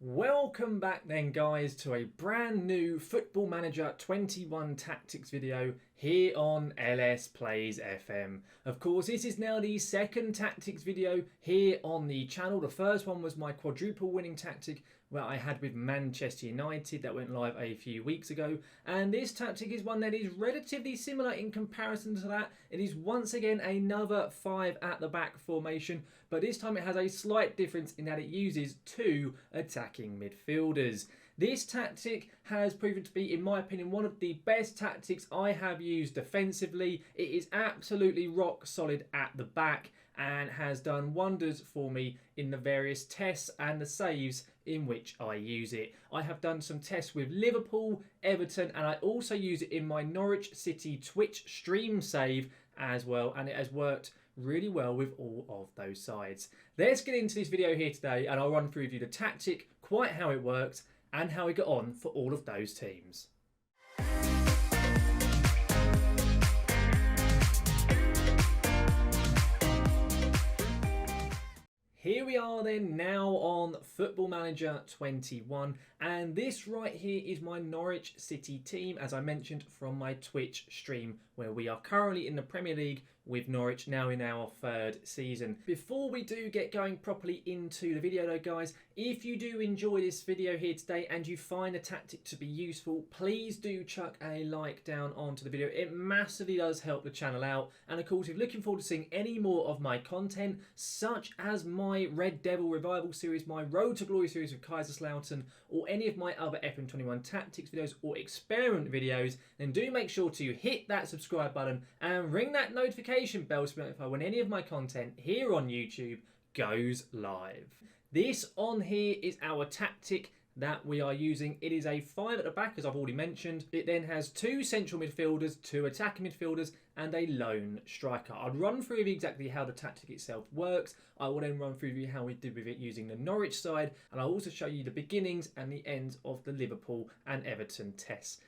Welcome back then guys to a brand new Football Manager 21 tactics video here on LS Plays FM. Of course, this is now the second tactics video here on the channel. The first one was my quadruple winning tactic where I had with Manchester United that went live a few weeks ago, and this tactic is one that is relatively similar in comparison to that. It is once again another 5 at the back formation, but this time it has a slight difference in that it uses 2 attacking midfielders. This tactic has proven to be, in my opinion, one of the best tactics I have used defensively. It is absolutely rock solid at the back and has done wonders for me in the various tests and the saves in which I use it. I have done some tests with Liverpool, Everton, and I also use it in my Norwich City Twitch stream save as well, and it has worked really well with all of those sides. Let's get into this video here today and I'll run through with you the tactic, quite how it works, and how we got on for all of those teams. Here we are then now on Football Manager 21, and this right here is my Norwich City team, as I mentioned, from my Twitch stream, where we are currently in the Premier League with Norwich, now in our 3rd season. Before we do get going properly into the video though guys, if you do enjoy this video here today and you find the tactic to be useful, please do chuck a like down onto the video. It massively does help the channel out, and of course if you're looking forward to seeing any more of my content, such as my Red Devil Revival series, my Road to Glory series with Kaiserslautern, or any of my other FM21 tactics videos or experiment videos, then do make sure to hit that subscribe button and ring that notification bell to be notified when any of my content here on YouTube goes live. This on here is our tactic that we are using. It is a 5 at the back, as I've already mentioned. It then has 2 central midfielders, 2 attacking midfielders, and a lone striker. I'll run through exactly how the tactic itself works. I will then run through how we did with it using the Norwich side, and I'll also show you the beginnings and the ends of the Liverpool and Everton tests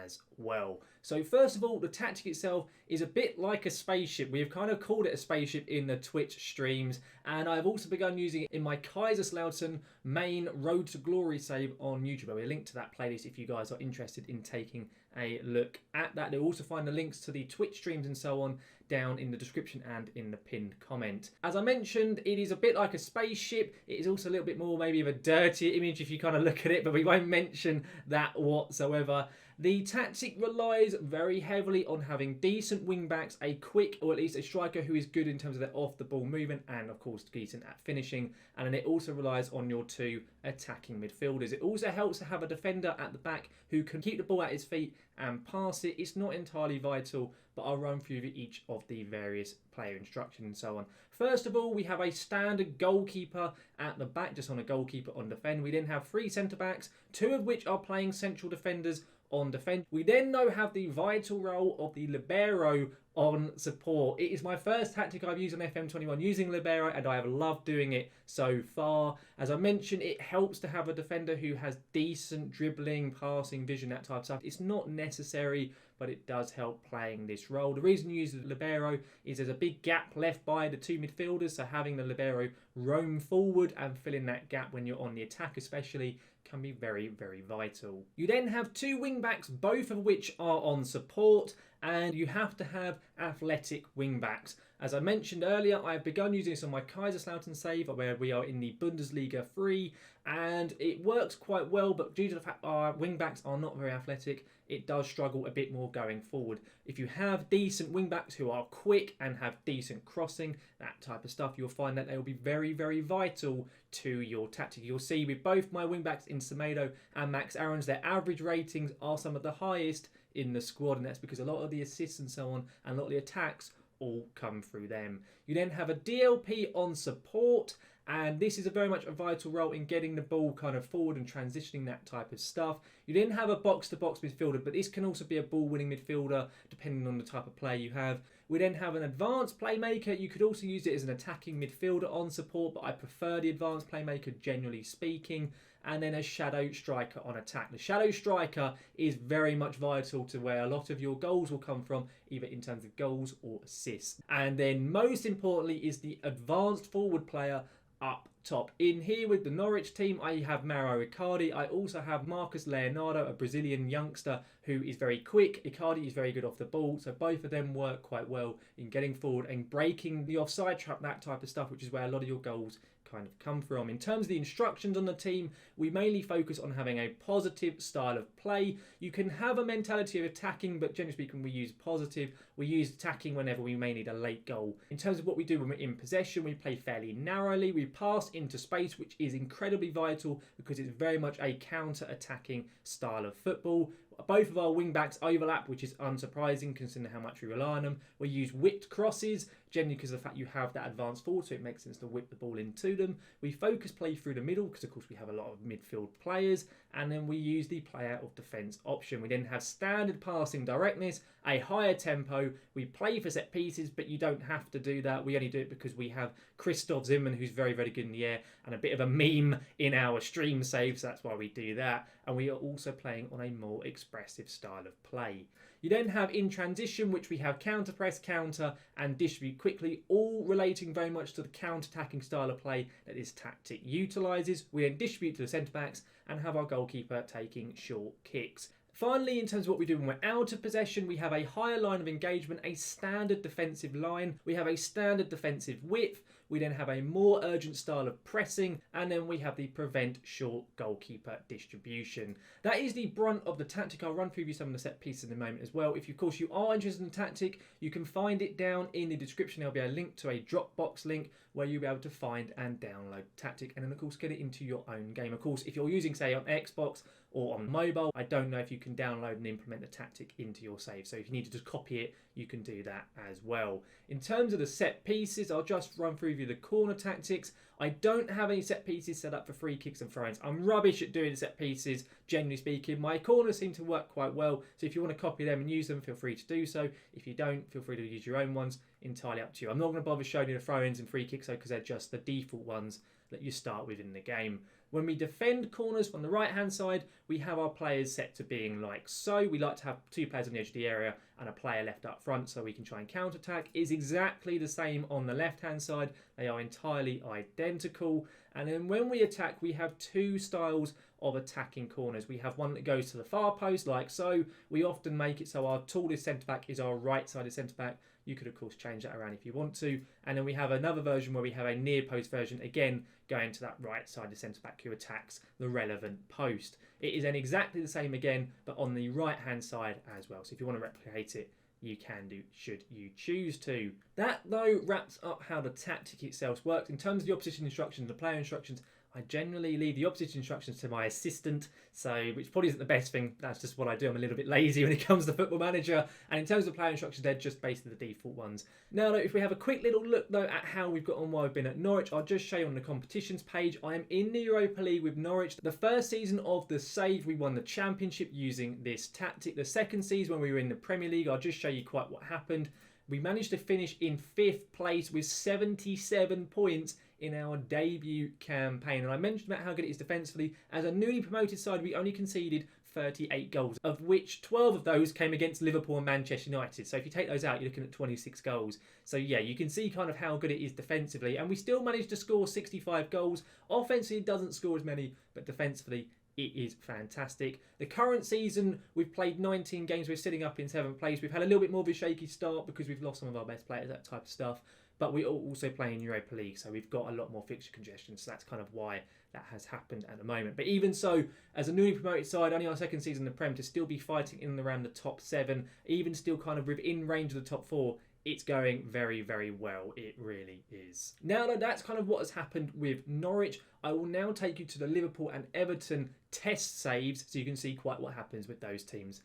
as well. So first of all, the tactic itself is a bit like a spaceship. We have kind of called it a spaceship in the Twitch streams, and I've also begun using it in my Kaiserslautern main Road to Glory save on YouTube. I'll link to that playlist if you guys are interested in taking a look at that. You'll also find the links to the Twitch streams and so on down in the description and in the pinned comment. As I mentioned, it is a bit like a spaceship. It is also a little bit more maybe of a dirtier image if you kind of look at it, but we won't mention that whatsoever. The tactic relies very heavily on having decent wing backs, a quick or at least a striker who is good in terms of their off the ball movement, and of course decent at finishing, and then it also relies on your 2 attacking midfielders. It also helps to have a defender at the back who can keep the ball at his feet and pass it. It's not entirely vital, but I'll run through each of the various player instructions and so on. First of all, we have a standard goalkeeper at the back, just on a goalkeeper on defend. We then have 3 centre backs, 2 of which are playing central defenders on defence. We then now have the vital role of the libero on support. It is my first tactic I've used on FM21 using libero, and I have loved doing it so far. As I mentioned, it helps to have a defender who has decent dribbling, passing, vision, that type of stuff. It's not necessary, but it does help playing this role. The reason you use the libero is there's a big gap left by the 2 midfielders, so having the libero roam forward and fill in that gap when you're on the attack especially can be very, very vital. You then have 2 wing backs, both of which are on support, and you have to have athletic wing backs. As I mentioned earlier, I have begun using this on my Kaiserslautern save, where we are in the Bundesliga 3, and it works quite well, but due to the fact our wing backs are not very athletic, it does struggle a bit more going forward. If you have decent wing backs who are quick and have decent crossing, that type of stuff, you'll find that they will be very, very vital to your tactic. You'll see with both my wing backs in Semedo and Max Aarons, their average ratings are some of the highest in the squad, and that's because a lot of the assists and so on and a lot of the attacks all come through them. You then have a DLP on support, and this is a very much a vital role in getting the ball kind of forward and transitioning, that type of stuff. You then have a box-to-box midfielder, but this can also be a ball-winning midfielder depending on the type of player you have. We then have an advanced playmaker. You could also use it as an attacking midfielder on support, but I prefer the advanced playmaker generally speaking. And then a shadow striker on attack. The shadow striker is very much vital to where a lot of your goals will come from, either in terms of goals or assists. And then most importantly is the advanced forward player up top. In here with the Norwich team, I have Mauro Icardi. I also have Marcus Leonardo, a Brazilian youngster who is very quick. Icardi is very good off the ball, so both of them work quite well in getting forward and breaking the offside trap, that type of stuff, which is where a lot of your goals kind of come from. In terms of the instructions on the team, we mainly focus on having a positive style of play. You can have a mentality of attacking, but generally speaking, we use positive. We use attacking whenever we may need a late goal. In terms of what we do when we're in possession, we play fairly narrowly. We pass into space, which is incredibly vital because it's very much a counter-attacking style of football. Both of our wing-backs overlap, which is unsurprising considering how much we rely on them. We use whipped crosses, generally because of the fact you have that advanced forward, so it makes sense to whip the ball into them. We focus play through the middle, because of course we have a lot of midfield players, and then we use the player of defence option. We then have standard passing directness, a higher tempo. We play for set pieces, but you don't have to do that. We only do it because we have Christoph Zimmermann, who's very, very good in the air, and a bit of a meme in our stream saves. So that's why we do that. And we are also playing on a more expressive style of play. You then have in transition, which we have counter press, counter, and distribute quickly, all relating very much to the counter-attacking style of play that this tactic utilises. We then distribute to the centre-backs and have our goalkeeper taking short kicks. Finally, in terms of what we do when we're out of possession, we have a higher line of engagement, a standard defensive line. We have a standard defensive width. We then have a more urgent style of pressing, and then we have the prevent short goalkeeper distribution. That is the brunt of the tactic. I'll run through some of the set pieces in a moment as well. If, of course, you are interested in the tactic, you can find it down in the description. There'll be a link to a Dropbox link where you'll be able to find and download the tactic, and then, of course, get it into your own game. Of course, if you're using, say, on Xbox or on mobile, I don't know if you can download and implement the tactic into your save. So if you need to just copy it, you can do that as well. In terms of the set pieces, I'll just run through the corner tactics. I don't have any set pieces set up for free kicks and throw-ins. I'm rubbish at doing set pieces, generally speaking. My corners seem to work quite well, so if you want to copy them and use them, feel free to do so. If you don't, feel free to use your own ones, entirely up to you. I'm not going to bother showing you the throw-ins and free kicks, though, because they're just the default ones that you start with in the game. When we defend corners on the right-hand side, we have our players set to being like so. We like to have two players on the edge of the area and a player left up front so we can try and counter-attack. It's exactly the same on the left-hand side. They are entirely identical. And then when we attack, we have two styles of attacking corners. We have one that goes to the far post like so. We often make it so our tallest centre-back is our right-sided centre-back. You could, of course, change that around if you want to. And then we have another version where we have a near post version, again, going to that right-sided centre-back who attacks the relevant post. It is then exactly the same again, but on the right-hand side as well. So if you want to replicate it, you can do, should you choose to. That, though, wraps up how the tactic itself works. In terms of the opposition instructions, the player instructions, I generally leave the opposite instructions to my assistant, so which probably isn't the best thing. That's just what I do. I'm a little bit lazy when it comes to Football Manager. And in terms of player instructions, they're just basically the default ones. Now, though, if we have a quick little look, though, at how we've got on while we've been at Norwich, I'll just show you on the competitions page. I am in the Europa League with Norwich. The first season of the save, we won the Championship using this tactic. The second season, when we were in the Premier League, I'll just show you quite what happened. We managed to finish in 5th place with 77 points in our debut campaign. And I mentioned about how good it is defensively. As a newly promoted side, we only conceded 38 goals, of which 12 of those came against Liverpool and Manchester United. So if you take those out, you're looking at 26 goals. So yeah, you can see kind of how good it is defensively. And we still managed to score 65 goals. Offensively, it doesn't score as many, but defensively, it is fantastic. The current season, we've played 19 games. We're sitting up in 7th place. We've had a little bit more of a shaky start because we've lost some of our best players, that type of stuff. But we're also playing Europa League, so we've got a lot more fixture congestion. So that's kind of why that has happened at the moment. But even so, as a newly promoted side, only our second season in the Prem, to still be fighting in and around the top 7, even still kind of within range of the top 4, it's going very, very well. It really is. Now that that's kind of what has happened with Norwich, I will now take you to the Liverpool and Everton Test saves so you can see quite what happens with those teams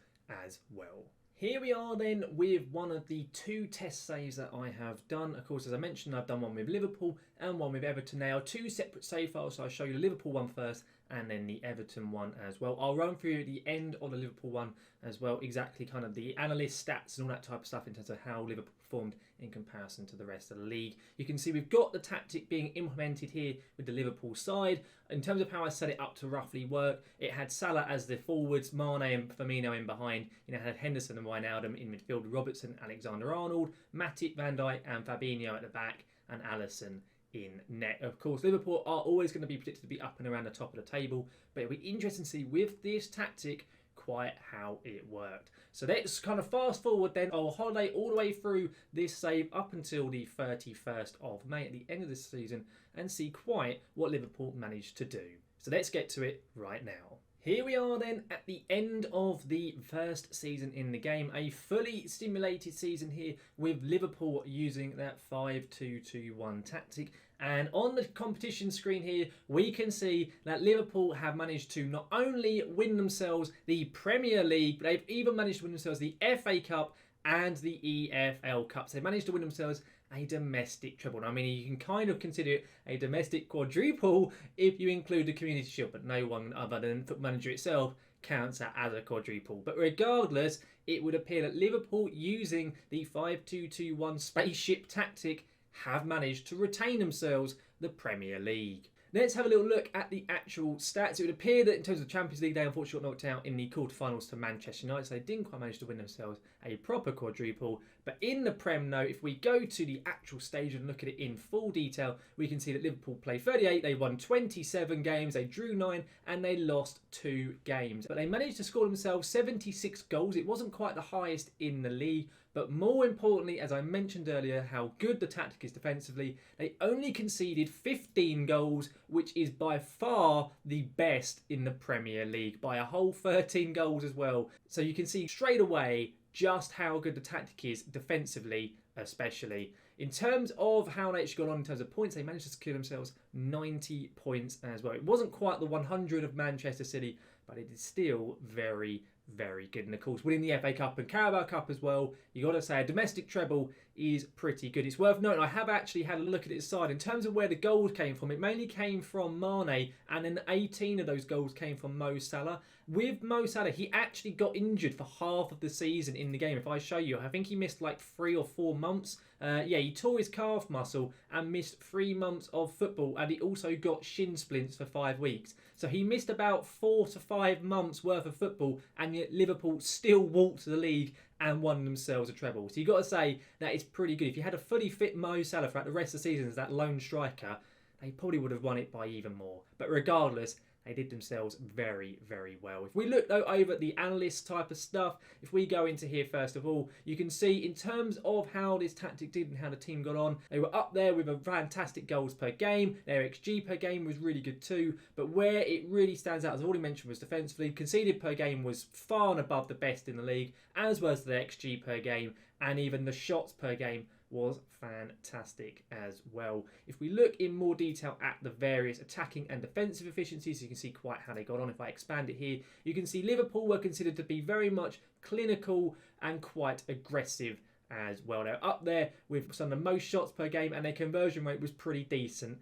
as well. Here we are then with one of the 2 test saves that I have done. Of course, as I mentioned, I've done one with Liverpool and one with Everton. They are 2 separate save files, so I'll show you the Liverpool one first and then the Everton one as well. I'll run through the end of the Liverpool one as well, exactly kind of the analyst stats and all that type of stuff in terms of how Liverpool performed in comparison to the rest of the league. You can see we've got the tactic being implemented here with the Liverpool side. In terms of how I set it up to roughly work, it had Salah as the forwards, Mane and Firmino in behind. You know, had Henderson and Wijnaldum in midfield, Robertson, Alexander-Arnold, Matip, Van Dijk and Fabinho at the back, and Alisson in net. Of course, Liverpool are always going to be predicted to be up and around the top of the table, but it'll be interesting to see with this tactic quite how it worked. So let's kind of fast forward then our holiday all the way through this save up until the 31st of May at the end of this season and see quite what Liverpool managed to do. So let's get to it right now. Here we are then at the end of the first season in the game, a fully simulated season here with Liverpool using that 5-2-2-1 tactic. And on the competition screen here, we can see that Liverpool have managed to not only win themselves the Premier League, but they've even managed to win themselves the FA Cup and the EFL Cup. So they managed to win themselves a domestic treble. I mean, you can kind of consider it a domestic quadruple if you include the Community Shield, but no one other than Football Manager itself counts that as a quadruple. But regardless, it would appear that Liverpool, using the 5-2-2-1 Spaceship tactic, have managed to retain themselves the Premier League. Let's have a little look at the actual stats. It would appear that in terms of the Champions League, they unfortunately got knocked out in the quarterfinals to Manchester United, so they didn't quite manage to win themselves a proper quadruple. But in the Prem, though, if we go to the actual stage and look at it in full detail, we can see that Liverpool played 38, they won 27 games, they drew 9, and they lost 2 games. But they managed to score themselves 76 goals. It wasn't quite the highest in the league, but more importantly, as I mentioned earlier, how good the tactic is defensively. They only conceded 15 goals, which is by far the best in the Premier League, by a whole 13 goals as well. So you can see straight away just how good the tactic is defensively, especially. In terms of how they actually got on in terms of points, they managed to secure themselves 90 points as well. It wasn't quite the 100 of Manchester City, but it is still very, very good. And of course, winning the FA Cup and Carabao Cup as well, you got to say a domestic treble is pretty good. It's worth noting, I have actually had a look at its side. In terms of where the goals came from, it mainly came from Mane, and then 18 of those goals came from Mo Salah. With Mo Salah, he actually got injured for half of the season in the game. If I show you, I think he missed like 3 or 4 months. He tore his calf muscle and missed 3 months of football, and he also got shin splints for 5 weeks. So he missed about 4 to 5 months worth of football, and yet Liverpool still walked to the league and won themselves a treble. So you've got to say that is pretty good. If you had a fully fit Mo Salah throughout the rest of the season as that lone striker, they probably would have won it by even more. But regardless, they did themselves very, very well. If we look though over at the analyst type of stuff, if we go into here first of all, you can see in terms of how this tactic did and how the team got on, they were up there with a fantastic goals per game. Their XG per game was really good too. But where it really stands out, as I already mentioned, was defensively. Conceded per game was far and above the best in the league, as well as the XG per game, and even the shots per game was fantastic as well. If we look in more detail at the various attacking and defensive efficiencies, you can see quite how they got on. If I expand it here, you can see Liverpool were considered to be very much clinical and quite aggressive as well. They're up there with some of the most shots per game, and their conversion rate was pretty decent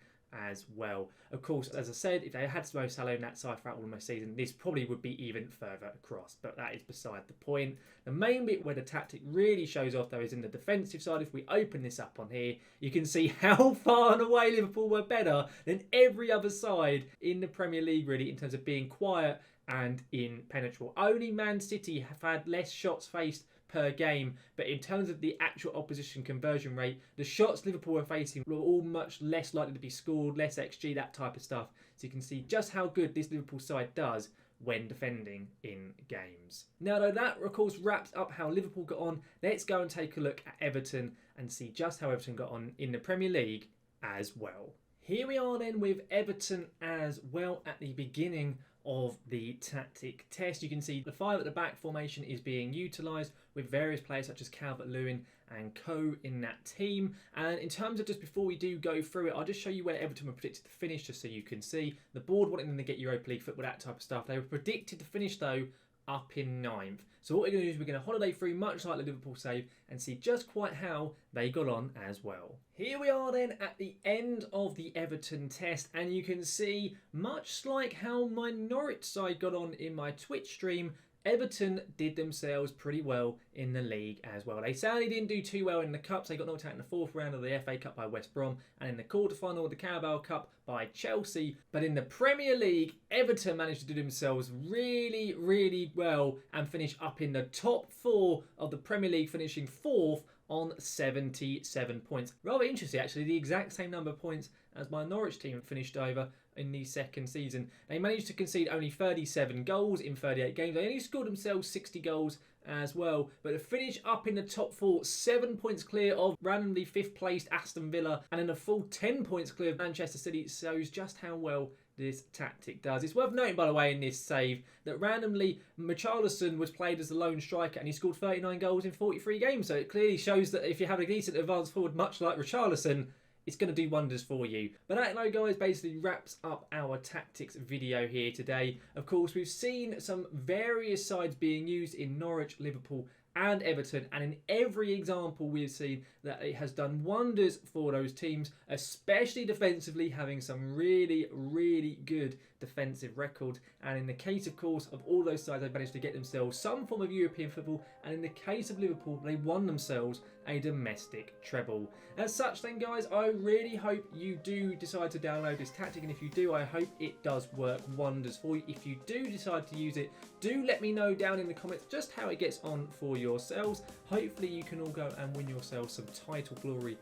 as well. Of course, as I said, if they had Mo Salah in that side throughout all of my season, this probably would be even further across, but that is beside the point. The main bit where the tactic really shows off though is in the defensive side. If we open this up on here, you can see how far and away Liverpool were better than every other side in the Premier League really in terms of being quiet and impenetrable. Only Man City have had less shots faced per game, but in terms of the actual opposition conversion rate, the shots Liverpool were facing were all much less likely to be scored, less XG, that type of stuff. So you can see just how good this Liverpool side does when defending in games. Now though, that of course wraps up how Liverpool got on. Let's go and take a look at Everton and see just how Everton got on in the Premier League as well. Here we are then with Everton as well at the beginning of the tactic test. You can see the 5 at the back formation is being utilised with various players such as Calvert-Lewin and co in that team. And in terms of just before we do go through it, I'll just show you where Everton were predicted to finish just so you can see. The board wanting them to get Europa League football, that type of stuff. They were predicted to finish though up in 9th. So what we're going to do is we're going to holiday through much like the Liverpool save and see just quite how they got on as well. Here we are then at the end of the Everton test, and you can see much like how my Norwich side got on in my Twitch stream, Everton did themselves pretty well in the league as well. They sadly didn't do too well in the Cups. They got knocked out in the 4th round of the FA Cup by West Brom and in the quarter-final of the Carabao Cup by Chelsea. But in the Premier League, Everton managed to do themselves really, really well and finish up in the top 4 of the Premier League, finishing 4th on 77 points. Rather interesting, actually, the exact same number of points as my Norwich team finished over in the second season. They managed to concede only 37 goals in 38 games. They only scored themselves 60 goals as well, but to finish up in the top 4, 7 points clear of randomly 5th placed Aston Villa, and then a full 10 points clear of Manchester City, shows just how well this tactic does. It's worth noting, by the way, in this save that randomly Richarlison was played as the lone striker and he scored 39 goals in 43 games, so it clearly shows that if you have a decent advance forward much like Richarlison, it's going to do wonders for you. But that, though, guys, basically wraps up our tactics video here today. Of course, we've seen some various sides being used in Norwich, Liverpool and Everton, and in every example we've seen that it has done wonders for those teams, especially defensively, having some really good defensive record. And in the case, of course, of all those sides, they've managed to get themselves some form of European football, and in the case of Liverpool, they won themselves a domestic treble. As such then, guys, I really hope you do decide to download this tactic, and if you do, I hope it does work wonders for you. If you do decide to use it, do let me know down in the comments just how it gets on for yourselves. Hopefully you can all go and win yourselves some title glory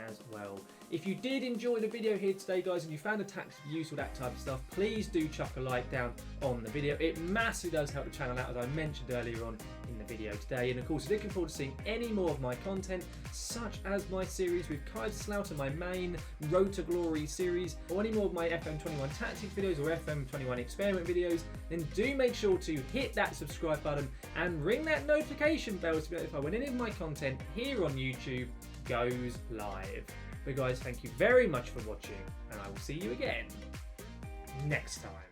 as well. If you did enjoy the video here today, guys, and you found the tactics useful, that type of stuff, please do chuck a like down on the video. It massively does help the channel out, as I mentioned earlier on in the video today. And of course, looking forward to seeing any more of my content, such as my series with Kaiserslautern, my main Road to Glory series, or any more of my FM21 tactics videos or FM21 experiment videos, then do make sure to hit that subscribe button and ring that notification bell to be notified when any of my content here on YouTube goes live. But guys, thank you very much for watching, and I will see you again next time.